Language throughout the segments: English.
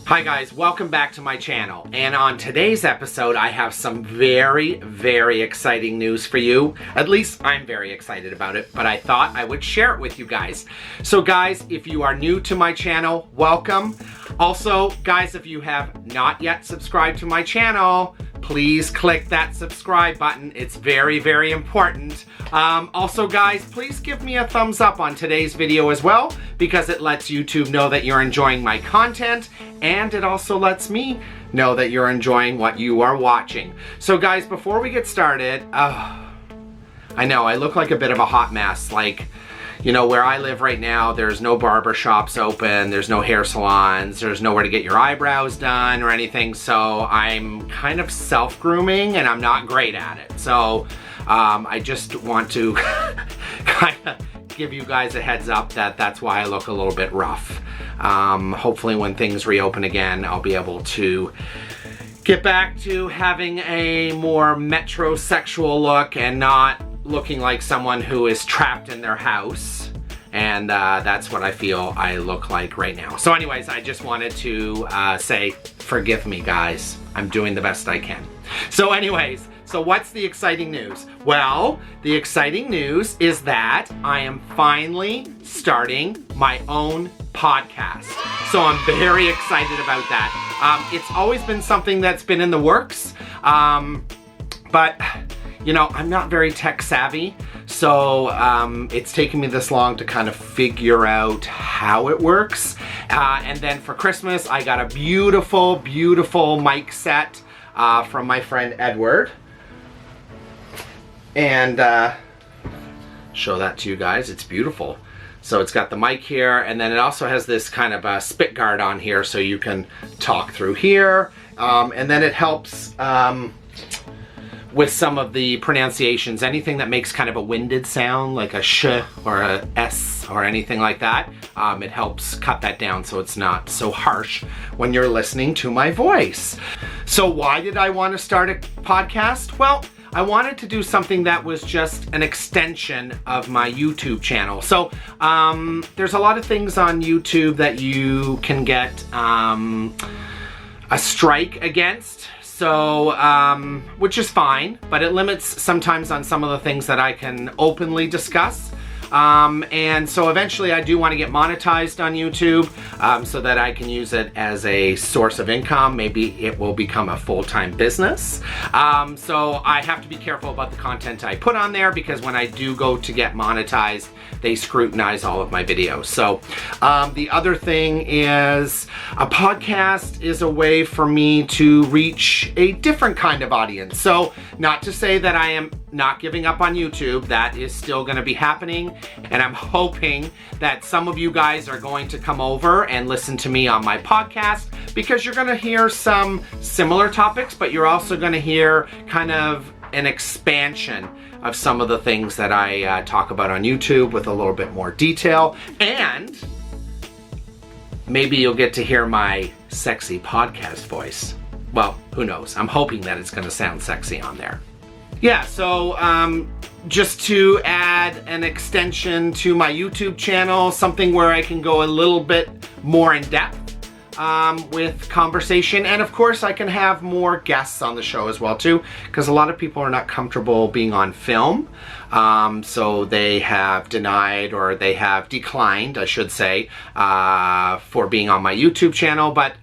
Hi guys, welcome back to my channel, and on today's episode I have some very exciting news for you. At least I'm very excited about it, but I thought I would share it with you guys. So guys, if you are new to my channel, welcome. Also guys, if you have not yet subscribed to my channel, please click that subscribe button. It's very important. Also guys, please give me a thumbs up on today's video as well, because it lets YouTube know that you're enjoying my content, and it also lets me know that you're enjoying what you are watching. So guys, before we get started, I know I look like a bit of a hot mess. Like, you know, where I live right now, there's no barber shops open, there's no hair salons, there's nowhere to get your eyebrows done or anything, so I'm kind of self-grooming and I'm not great at it. So I just want to kind of give you guys a heads up that that's why I look a little bit rough. Hopefully when things reopen again, I'll be able to get back to having a more metrosexual look and not looking like someone who is trapped in their house. And that's what I feel I look like right now. So anyways, I just wanted to say, forgive me guys. I'm doing the best I can. So anyways, so what's the exciting news? Well, the exciting news is that I am finally starting my own podcast. So I'm very excited about that. It's always been something that's been in the works, but you know, I'm not very tech savvy, so it's taken me this long to kind of figure out how it works. And then for Christmas, I got a beautiful mic set from my friend Edward. And show that to you guys. It's beautiful. So it's got the mic here, and then it also has this kind of a spit guard on here so you can talk through here. And then it helps with some of the pronunciations. Anything that makes kind of a winded sound, like a sh or a s or anything like that, it helps cut that down so it's not so harsh when you're listening to my voice. So why did I want to start a podcast? Well, I wanted to do something that was just an extension of my YouTube channel. So there's a lot of things on YouTube that you can get a strike against. So, which is fine, but it limits sometimes on some of the things that I can openly discuss. And so eventually I do want to get monetized on YouTube so that I can use it as a source of income. Maybe it will become a full-time business. So I have to be careful about the content I put on there, because when I do go to get monetized, they scrutinize all of my videos. So the other thing is, a podcast is a way for me to reach a different kind of audience. So not to say that I am not giving up on YouTube. That is still going to be happening, and I'm hoping that some of you guys are going to come over and listen to me on my podcast, because you're going to hear some similar topics, but you're also going to hear kind of an expansion of some of the things that I talk about on YouTube with a little bit more detail, and maybe you'll get to hear my sexy podcast voice. Well, who knows? I'm hoping that it's going to sound sexy on there. Yeah, so just to add an extension to my YouTube channel, something where I can go a little bit more in depth with conversation, and of course I can have more guests on the show as well too, because a lot of people are not comfortable being on film, so they have denied, or they have declined, I should say, for being on my YouTube channel. But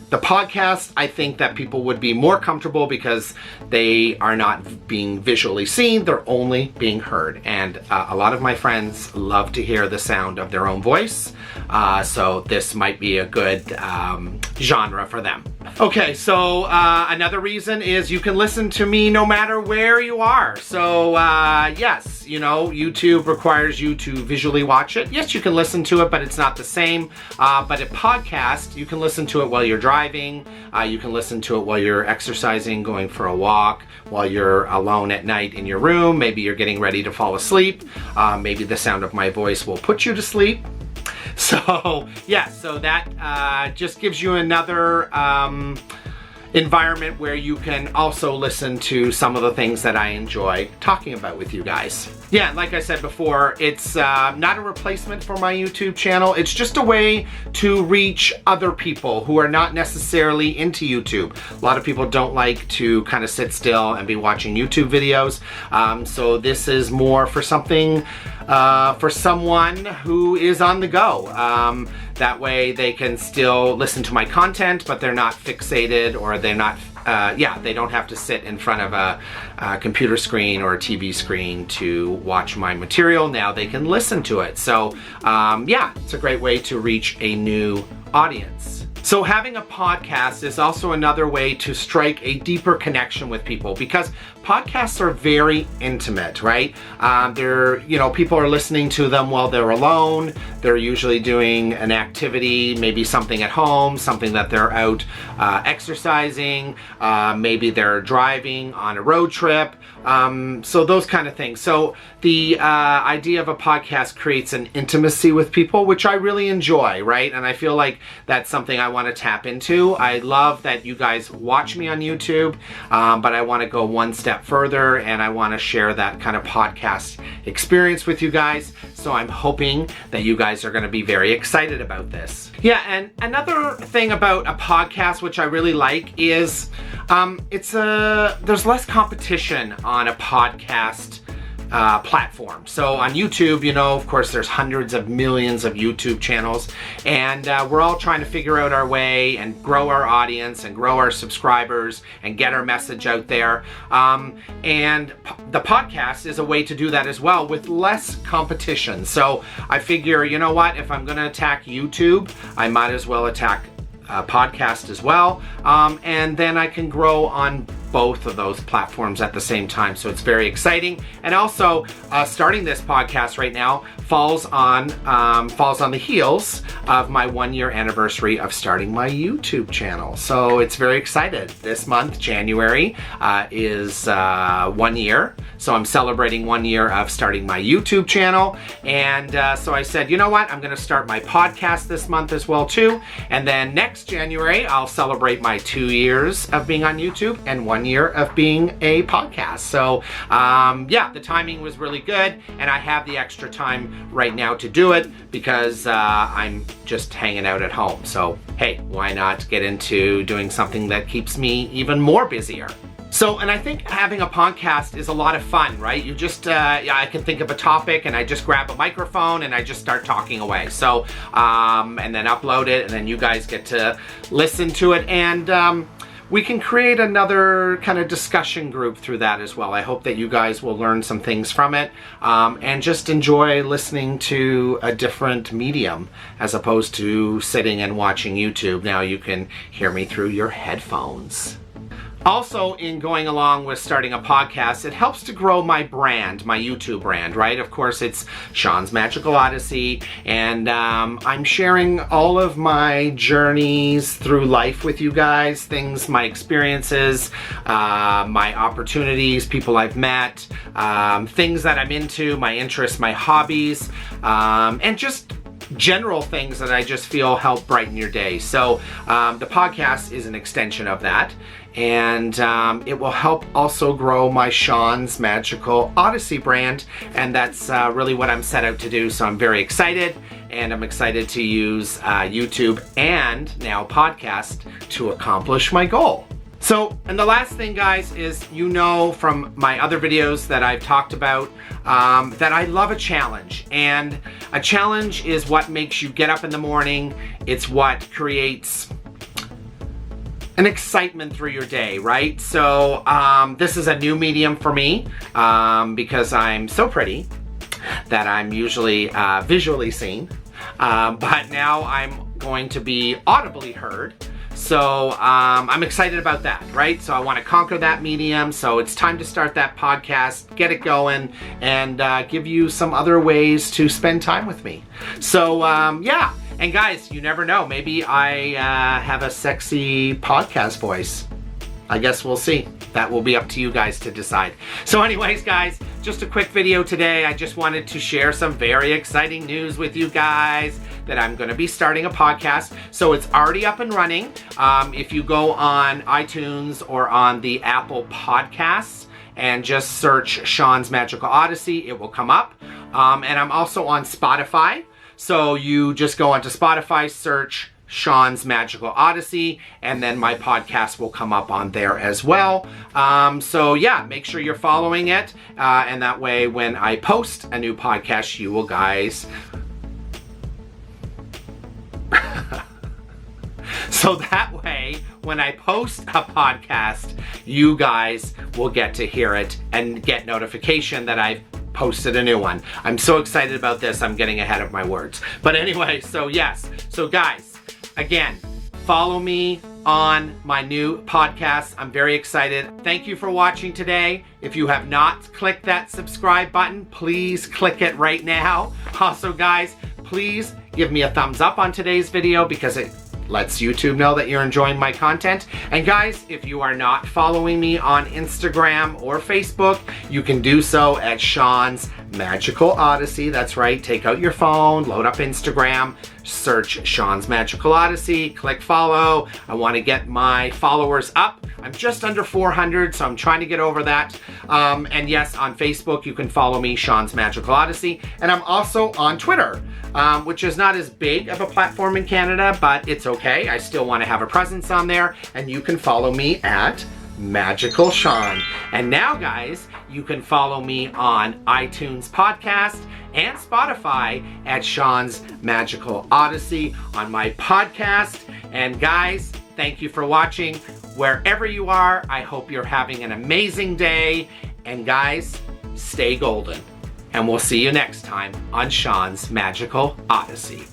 the podcast, I think that people would be more comfortable because they are not being visually seen, they're only being heard. And a lot of my friends love to hear the sound of their own voice, so this might be a good genre for them. Okay, so another reason is you can listen to me no matter where you are. So yes, you know, YouTube requires you to visually watch it. Yes, you can listen to it, but it's not the same. But a podcast, you can listen to it while you're driving, you can listen to it while you're exercising, going for a walk, while you're alone at night in your room. Maybe you're getting ready to fall asleep. Maybe the sound of my voice will put you to sleep. So yeah, so that just gives you another environment where you can also listen to some of the things that I enjoy talking about with you guys. Yeah, like I said before, it's not a replacement for my YouTube channel. It's just a way to reach other people who are not necessarily into YouTube. A lot of people don't like to kind of sit still and be watching YouTube videos. So this is more for something, for someone who is on the go. That way they can still listen to my content, but they're not fixated, or they're not they don't have to sit in front of a computer screen or a TV screen to watch my material. Now they can listen to it. So yeah, it's a great way to reach a new audience. So having a podcast is also another way to strike a deeper connection with people, because podcasts are very intimate, right? People are listening to them while they're alone. They're usually doing an activity, maybe something at home, something that they're out exercising, maybe they're driving on a road trip. So those kind of things. So the idea of a podcast creates an intimacy with people, which I really enjoy, right? And I feel like that's something I want to tap into. I love that you guys watch me on YouTube, but I want to go one step further, and I want to share that kind of podcast experience with you guys. So I'm hoping that you guys are going to be very excited about this. Yeah, and another thing about a podcast which I really like is there's less competition on a podcast platform. So on YouTube, of course, there's hundreds of millions of YouTube channels, and we're all trying to figure out our way and grow our audience and grow our subscribers and get our message out there. And the podcast is a way to do that as well, with less competition. So I figure, you know what, if I'm going to attack YouTube, I might as well attack a podcast as well, and then I can grow on both of those platforms at the same time. So it's very exciting. And also starting this podcast right now falls on the heels of my 1-year anniversary of starting my YouTube channel. So it's very excited. This month, January, is 1 year. So I'm celebrating 1 year of starting my YouTube channel. And so I said, you know what? I'm going to start my podcast this month as well too. And then next January, I'll celebrate my 2 years of being on YouTube and 1 year of being a podcast. So yeah, the timing was really good, and I have the extra time right now to do it because I'm just hanging out at home. So hey, why not get into doing something that keeps me even more busier? So, and I think having a podcast is a lot of fun, right? You just, I can think of a topic and I just grab a microphone and I just start talking away. So, and then upload it, and then you guys get to listen to it, and we can create another kind of discussion group through that as well. I hope that you guys will learn some things from it, and just enjoy listening to a different medium as opposed to sitting and watching YouTube. Now you can hear me through your headphones. Also, in going along with starting a podcast, it helps to grow my brand, my YouTube brand, right? Of course, it's Sean's Magical Odyssey, and I'm sharing all of my journeys through life with you guys, my experiences, my opportunities, people I've met, things that I'm into, my interests, my hobbies, and just general things that I just feel help brighten your day. So the podcast is an extension of that, and it will help also grow my Sean's Magical Odyssey brand, and that's really what I'm set out to do. So I'm very excited, and I'm excited to use YouTube and now podcast to accomplish my goal. So, and the last thing, guys, is from my other videos that I've talked about that I love a challenge. And a challenge is what makes you get up in the morning. It's what creates an excitement through your day, right? So this is a new medium for me because I'm so pretty that I'm usually visually seen. But now I'm going to be audibly heard. So I'm excited about that, right? So I want to conquer that medium. So it's time to start that podcast, get it going, and give you some other ways to spend time with me. So yeah, and guys, you never know. Maybe I have a sexy podcast voice. I guess we'll see. That will be up to you guys to decide. So anyways, guys, just a quick video today. I just wanted to share some very exciting news with you guys that I'm going to be starting a podcast. So it's already up and running. If you go on iTunes or on the Apple Podcasts and just search Sean's Magical Odyssey, it will come up. And I'm also on Spotify. So you just go onto Spotify, search Sean's Magical Odyssey, and then my podcast will come up on there as well. So yeah, make sure you're following it, and that way when I post a new podcast, you will guys... So that way, when I post a podcast, you guys will get to hear it and get notification that I've posted a new one. I'm so excited about this, I'm getting ahead of my words. But anyway, so yes. So guys, again, follow me on my new podcast. I'm very excited. Thank you for watching today. If you have not clicked that subscribe button, please click it right now. Also, guys, please give me a thumbs up on today's video because it lets YouTube know that you're enjoying my content. And guys, if you are not following me on Instagram or Facebook, you can do so at Sean's Magical Odyssey. That's right, take out your phone, load up Instagram, search Sean's Magical Odyssey, click follow. I want to get my followers up. I'm just under 400, so I'm trying to get over that. And yes, on Facebook, you can follow me, Sean's Magical Odyssey. And I'm also on Twitter, which is not as big of a platform in Canada, but it's okay. I still want to have a presence on there. And you can follow me at Magical Sean. And now, guys, you can follow me on iTunes Podcast and Spotify at Sean's Magical Odyssey on my podcast. And guys, thank you for watching. Wherever you are, I hope you're having an amazing day. And guys, stay golden. And we'll see you next time on Sean's Magical Odyssey.